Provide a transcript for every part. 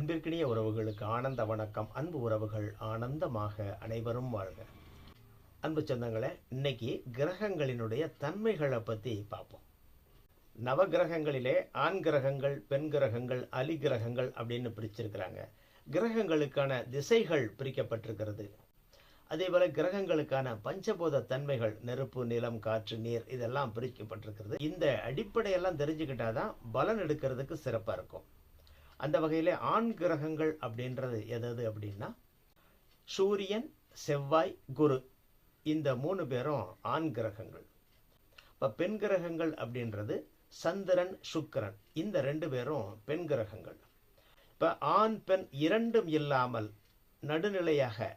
அன்பிற்கினிய உறவுகளுக்கு ஆனந்த வணக்கம். அன்பு உறவுகள் ஆனந்தமாக அனைவரும் வாழ்க. அன்பு சொந்தங்களே, இன்னைக்கு கிரகங்களினுடைய தன்மைகளை பற்றி பார்ப்போம். நவகிரகங்களிலே ஆண் கிரகங்கள், பெண் கிரகங்கள், அலி கிரகங்கள் அப்படின்னு பிரிச்சிருக்கிறாங்க. கிரகங்களுக்கான திசைகள் பிரிக்கப்பட்டிருக்கிறது. அதே போல கிரகங்களுக்கான பஞ்சபூத தன்மைகள் நெருப்பு, நிலம், காற்று, நீர் இதெல்லாம் பிரிக்கப்பட்டிருக்கிறது. இந்த அடிப்படையெல்லாம் தெரிஞ்சுக்கிட்டாதான் பலன் எடுக்கிறதுக்கு சிறப்பாக இருக்கும். அந்த வகையில் ஆண் கிரகங்கள் அப்படின்றது எது அப்படின்னா சூரியன், செவ்வாய், குரு, இந்த 3 பேரும் ஆண் கிரகங்கள். இப்போ பெண் கிரகங்கள் அப்படின்றது சந்திரன், சுக்கிரன், இந்த 2 பேரும் பெண் கிரகங்கள். இப்போ ஆண் பெண் இரண்டும் இல்லாமல் நடுநிலையாக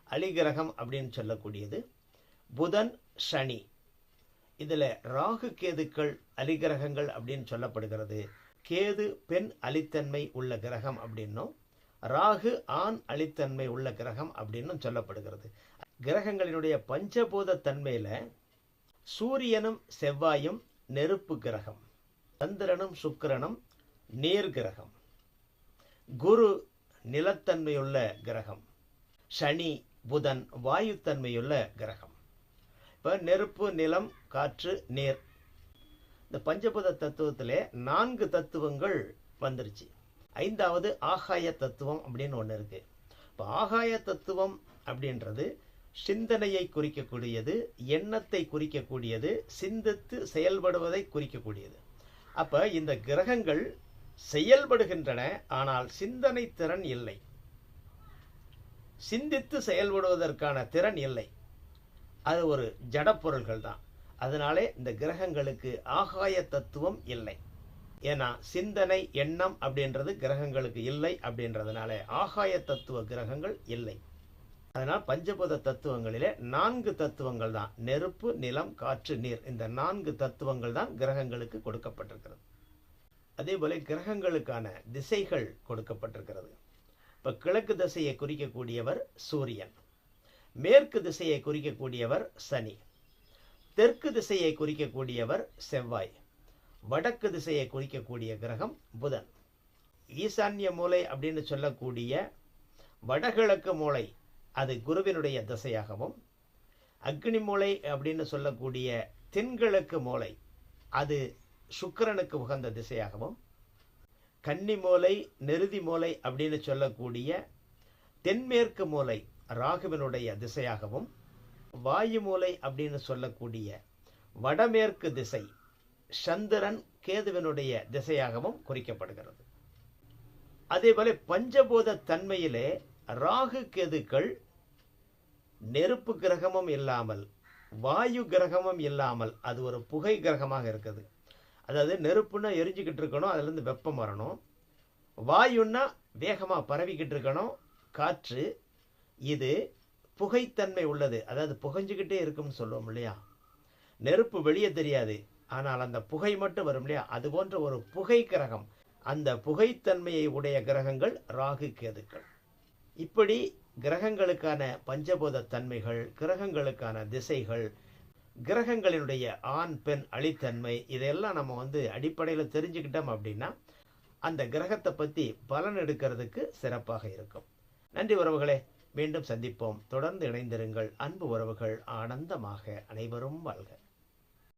அலிகிரகம் அப்படின்னு சொல்லக்கூடியது புதன், சனி. இதில் ராகு, கேதுக்கள் அலிகிரகங்கள் அப்படின்னு சொல்லப்படுகிறது. கேது பெண் அலித்தன்மை உள்ள கிரகம் அப்படின்னும், ராகு ஆண் அலித்தன்மை உள்ள கிரகம் அப்படின்னும் சொல்லப்படுகிறது. கிரகங்களினுடைய பஞ்சபூத தன்மையில சூரியனும் செவ்வாயும் நெருப்பு கிரகம், சந்திரனும் சுக்கிரனும் நீர் கிரகம், குரு நிலத்தன்மையுள்ள கிரகம், சனி புதன் வாயுத்தன்மையுள்ள கிரகம். இப்போ நெருப்பு, நிலம், காற்று, நீர், இந்த பஞ்சபூத தத்துவத்திலே 4 தத்துவங்கள் வந்துருச்சு. 5வது ஆகாய தத்துவம் அப்படின்னு ஒன்று இருக்கு. இப்போ ஆகாய தத்துவம் அப்படின்றது சிந்தனையை குறிக்கக்கூடியது, எண்ணத்தை குறிக்கக்கூடியது, சிந்தித்து செயல்படுவதை குறிக்கக்கூடியது. அப்ப இந்த கிரகங்கள் செயல்படுகின்றன, ஆனால் சிந்தனை திறன் இல்லை, சிந்தித்து செயல்படுவதற்கான திறன் இல்லை. அது ஒரு ஜடப்பொருள்கள் தான். அதனாலே இந்த கிரகங்களுக்கு ஆகாய தத்துவம் இல்லை. ஏன்னா சிந்தனை, எண்ணம் அப்படின்றது கிரகங்களுக்கு இல்லை. அப்படின்றதுனால ஆகாய தத்துவ கிரகங்கள் இல்லை. அதனால் பஞ்சபூத தத்துவங்களிலே 4 தத்துவங்கள் தான், நெருப்பு, நிலம், காற்று, நீர், இந்த 4 தத்துவங்கள் தான் கிரகங்களுக்கு கொடுக்கப்பட்டிருக்கிறது. அதே போல கிரகங்களுக்கான திசைகள் கொடுக்கப்பட்டிருக்கிறது. இப்ப கிழக்கு திசையை குறிக்கக்கூடியவர் சூரியன், மேற்கு திசையை குறிக்கக்கூடியவர் சனி, தெற்கு திசையை குறிக்கக்கூடியவர் செவ்வாய், வடக்கு திசையை குறிக்கக்கூடிய கிரகம் புதன். ஈசான்ய மூலை அப்படின்னு சொல்லக்கூடிய வடகிழக்கு மூலை அது குருவினுடைய திசையாகவும், அக்னி மூலை அப்படின்னு சொல்லக்கூடிய தென்கிழக்கு மூலை அது சுக்கிரனுக்கு உகந்த திசையாகவும், கன்னி மூலை, நெருதி மூலை அப்படின்னு சொல்லக்கூடிய தென்மேற்கு மூலை ராகுவினுடைய திசையாகவும், வாயு மூலை அப்படின்னு சொல்லக்கூடிய வடமேற்கு திசை சந்திரன், கேதுவினுடைய திசையாகவும் குறிக்கப்படுகிறது. அதே போல பஞ்சபூத தன்மையிலே ராகு, கேதுக்கள் நெருப்பு கிரகமும் இல்லாமல், வாயு கிரகமும் இல்லாமல், அது ஒரு புகை கிரகமாக இருக்குது. அதாவது நெருப்புன்னா எரிஞ்சுக்கிட்டு இருக்கணும், அதுலேருந்து வெப்பம் வரணும். வாயுன்னா வேகமாக பரவிக்கிட்டு இருக்கணும், காற்று. இது புகைத்தன்மை உள்ளது, அதாவது புகைஞ்சுக்கிட்டே இருக்கும்னு சொல்லுவோம் இல்லையா. நெருப்பு வெளியே தெரியாது, ஆனால் அந்த புகை மட்டும் வரும் இல்லையா, அது போன்ற ஒரு புகை கிரகம். அந்த புகைத்தன்மையை உடைய கிரகங்கள் ராகு, கேதுக்கள். இப்படி கிரகங்களுக்கான பஞ்சபூத தன்மைகள், கிரகங்களுக்கான திசைகள், கிரகங்களினுடைய ஆண் பெண் அழித்தன்மை, இதெல்லாம் நம்ம அடிப்படையில் தெரிஞ்சுக்கிட்டோம் அப்படின்னா அந்த கிரகத்தை பற்றி பலன் எடுக்கிறதுக்கு சிறப்பாக இருக்கும். நன்றி உறவுகளே, மீண்டும் சந்திப்போம். தொடர்ந்து இணைந்திருங்கள். அன்பு உறவுகள் ஆனந்தமாக அனைவரும் வாழ்க.